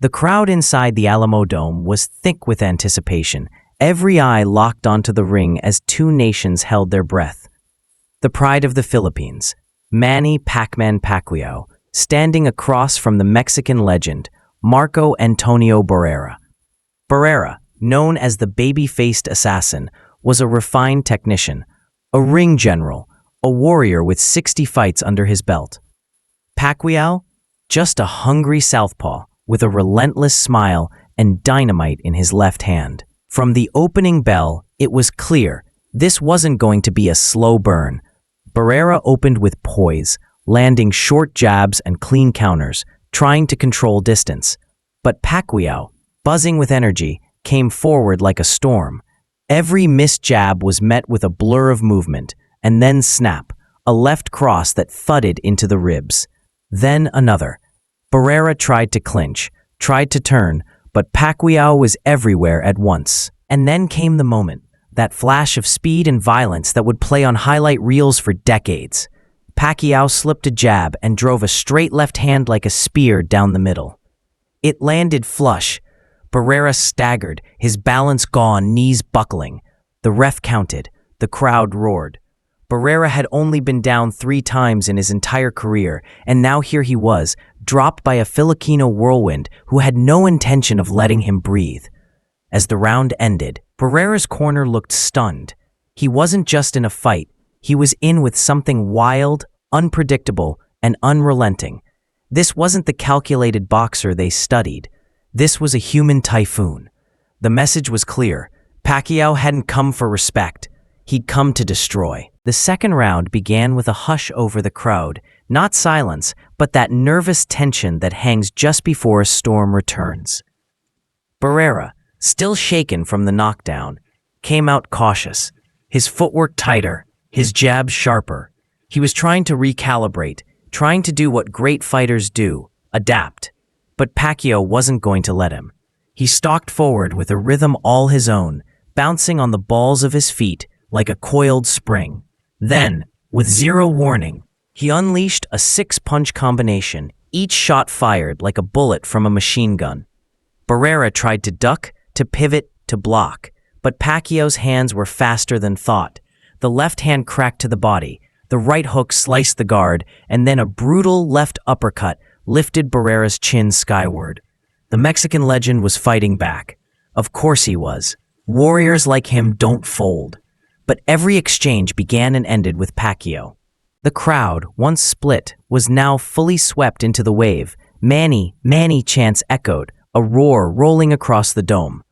The crowd inside the Alamo Dome was thick with anticipation, every eye locked onto the ring as two nations held their breath. The pride of the Philippines, Manny Pacquiao, standing across from the Mexican legend, Marco Antonio Barrera. Barrera, known as the baby-faced assassin, was a refined technician, a ring general, a warrior with 60 fights under his belt. Pacquiao, just a hungry southpaw with a relentless smile and dynamite in his left hand. From the opening bell, it was clear this wasn't going to be a slow burn. Barrera opened with poise, landing short jabs and clean counters, trying to control distance. But Pacquiao, buzzing with energy, came forward like a storm. Every missed jab was met with a blur of movement, and then snap, a left cross that thudded into the ribs. Then another. Barrera tried to clinch, tried to turn, but Pacquiao was everywhere at once. And then came the moment, that flash of speed and violence that would play on highlight reels for decades. Pacquiao slipped a jab and drove a straight left hand like a spear down the middle. It landed flush. Barrera staggered, his balance gone, knees buckling. The ref counted. The crowd roared. Barrera had only been down 3 times in his entire career, and now here he was, dropped by a Filipino whirlwind who had no intention of letting him breathe. As the round ended, Barrera's corner looked stunned. He wasn't just in a fight, he was in with something wild, unpredictable, and unrelenting. This wasn't the calculated boxer they studied. This was a human typhoon. The message was clear. Pacquiao hadn't come for respect. He'd come to destroy. The second round began with a hush over the crowd, not silence, but that nervous tension that hangs just before a storm returns. Barrera, still shaken from the knockdown, came out cautious, his footwork tighter, his jabs sharper. He was trying to recalibrate, trying to do what great fighters do, adapt. But Pacquiao wasn't going to let him. He stalked forward with a rhythm all his own, bouncing on the balls of his feet like a coiled spring. Then, with zero warning, he unleashed a 6-punch combination, each shot fired like a bullet from a machine gun. Barrera tried to duck, to pivot, to block, but Pacquiao's hands were faster than thought. The left hand cracked to the body, the right hook sliced the guard, and then a brutal left uppercut lifted Barrera's chin skyward. The Mexican legend was fighting back. Of course he was. Warriors like him don't fold. But every exchange began and ended with Pacquiao. The crowd, once split, was now fully swept into the wave. Manny, Manny chants echoed, a roar rolling across the dome.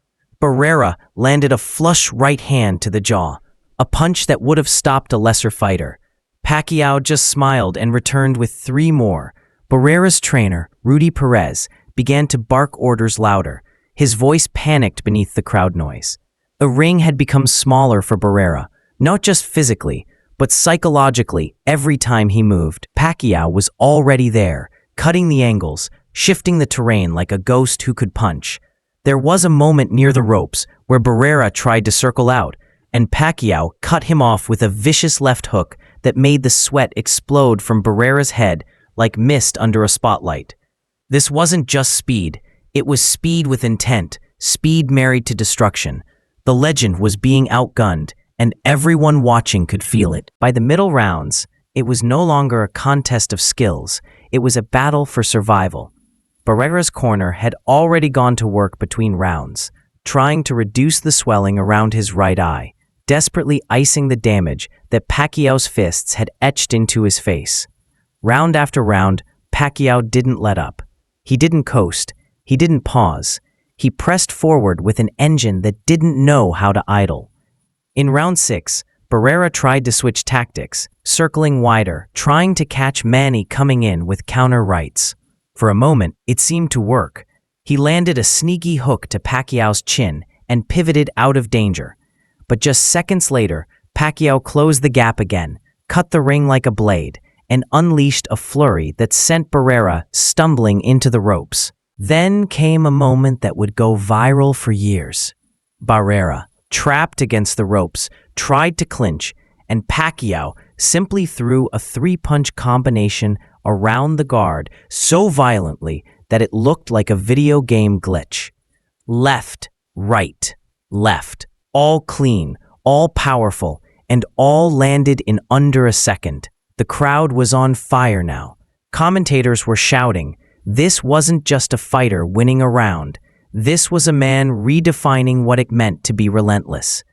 Barrera landed a flush right hand to the jaw, a punch that would have stopped a lesser fighter. Pacquiao just smiled and returned with 3 more. Barrera's trainer, Rudy Perez, began to bark orders louder. His voice panicked beneath the crowd noise. The ring had become smaller for Barrera, not just physically, but psychologically. Every time he moved, Pacquiao was already there, cutting the angles, shifting the terrain like a ghost who could punch. There was a moment near the ropes where Barrera tried to circle out, and Pacquiao cut him off with a vicious left hook that made the sweat explode from Barrera's head like mist under a spotlight. This wasn't just speed, it was speed with intent, speed married to destruction. The legend was being outgunned, and everyone watching could feel it. By the middle rounds, it was no longer a contest of skills, it was a battle for survival. Barrera's corner had already gone to work between rounds, trying to reduce the swelling around his right eye, desperately icing the damage that Pacquiao's fists had etched into his face. Round after round, Pacquiao didn't let up. He didn't coast. He didn't pause. He pressed forward with an engine that didn't know how to idle. In round 6, Barrera tried to switch tactics, circling wider, trying to catch Manny coming in with counter rights. For a moment, it seemed to work. He landed a sneaky hook to Pacquiao's chin and pivoted out of danger. But just seconds later, Pacquiao closed the gap again, cut the ring like a blade, and unleashed a flurry that sent Barrera stumbling into the ropes. Then came a moment that would go viral for years. Barrera, trapped against the ropes, tried to clinch, and Pacquiao simply threw a 3-punch combination around the guard so violently that it looked like a video game glitch. Left, right, left, all clean, all powerful, and all landed in under a second. The crowd was on fire now. Commentators were shouting, this wasn't just a fighter winning a round. This was a man redefining what it meant to be relentless.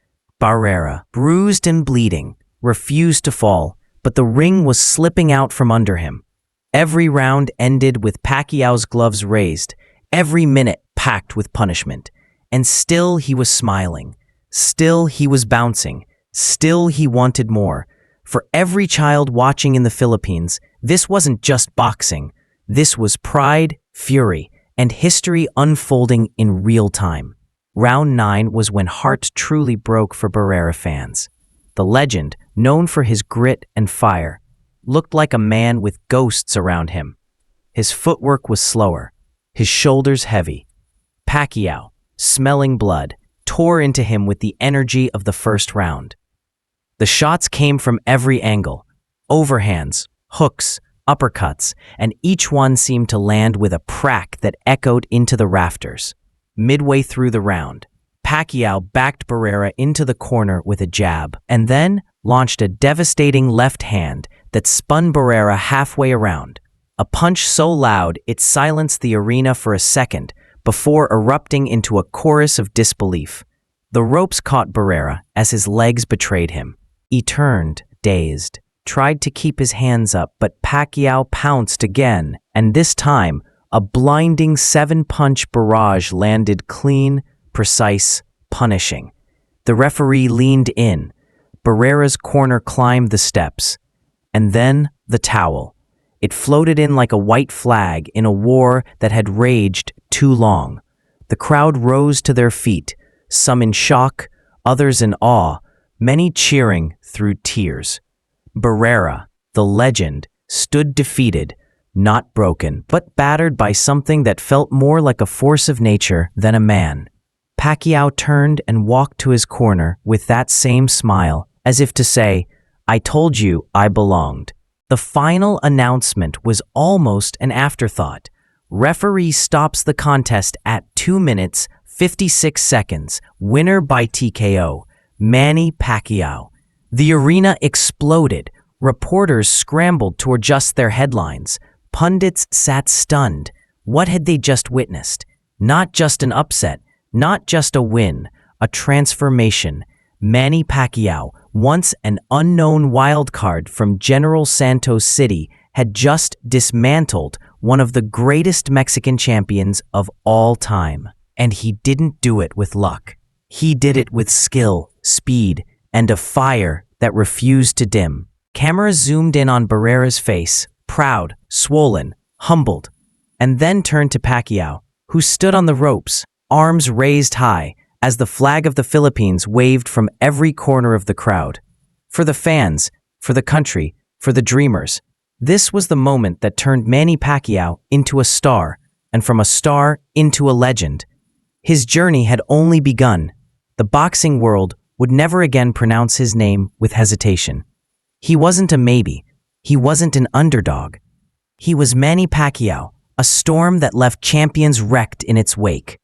Barrera, bruised and bleeding, refused to fall, but the ring was slipping out from under him. Every round ended with Pacquiao's gloves raised, every minute packed with punishment. And still he was smiling. Still he was bouncing. Still he wanted more. For every child watching in the Philippines, this wasn't just boxing. This was pride, fury, and history unfolding in real time. Round 9 was when hearts truly broke for Barrera fans. The legend, known for his grit and fire, looked like a man with ghosts around him. His footwork was slower, his shoulders heavy. Pacquiao, smelling blood, tore into him with the energy of the first round. The shots came from every angle, overhands, hooks, uppercuts, and each one seemed to land with a crack that echoed into the rafters. Midway through the round, Pacquiao backed Barrera into the corner with a jab, and then launched a devastating left hand that spun Barrera halfway around. A punch so loud it silenced the arena for a second before erupting into a chorus of disbelief. The ropes caught Barrera as his legs betrayed him. He turned, dazed, tried to keep his hands up, but Pacquiao pounced again, and this time, a blinding 7-punch barrage landed clean, precise, punishing. The referee leaned in. Barrera's corner climbed the steps. And then the towel. It floated in like a white flag in a war that had raged too long. The crowd rose to their feet, some in shock, others in awe, many cheering through tears. Barrera, the legend, stood defeated, not broken, but battered by something that felt more like a force of nature than a man. Pacquiao turned and walked to his corner with that same smile, as if to say, I told you I belonged. The final announcement was almost an afterthought. Referee stops the contest at 2 minutes, 56 seconds. Winner by TKO, Manny Pacquiao. The arena exploded. Reporters scrambled to adjust their headlines. Pundits sat stunned. What had they just witnessed? Not just an upset, not just a win, a transformation. Manny Pacquiao, once an unknown wildcard from General Santos City, had just dismantled one of the greatest Mexican champions of all time. And he didn't do it with luck. He did it with skill, speed, and a fire that refused to dim. Cameras zoomed in on Barrera's face, proud, swollen, humbled, and then turned to Pacquiao, who stood on the ropes, arms raised high, as the flag of the Philippines waved from every corner of the crowd. For the fans, for the country, for the dreamers, this was the moment that turned Manny Pacquiao into a star, and from a star into a legend. His journey had only begun. The boxing world would never again pronounce his name with hesitation. He wasn't a maybe. He wasn't an underdog. He was Manny Pacquiao, a storm that left champions wrecked in its wake.